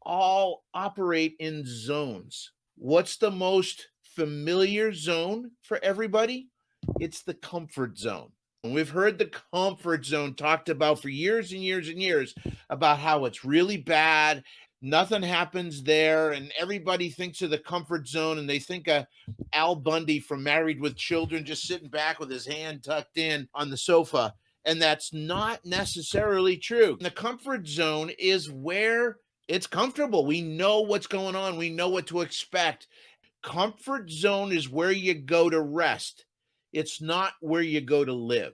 all operate in zones. What's the most familiar zone for everybody? It's the comfort zone. And we've heard the comfort zone talked about for years and years and years about how it's really bad. Nothing happens there, and everybody thinks of the comfort zone, and they think of Al Bundy from Married with Children just sitting back with his hand tucked in on the sofa. And that's not necessarily true. The comfort zone is where it's comfortable. We know what's going on, we know what to expect. Comfort zone is where you go to rest, it's not where you go to live.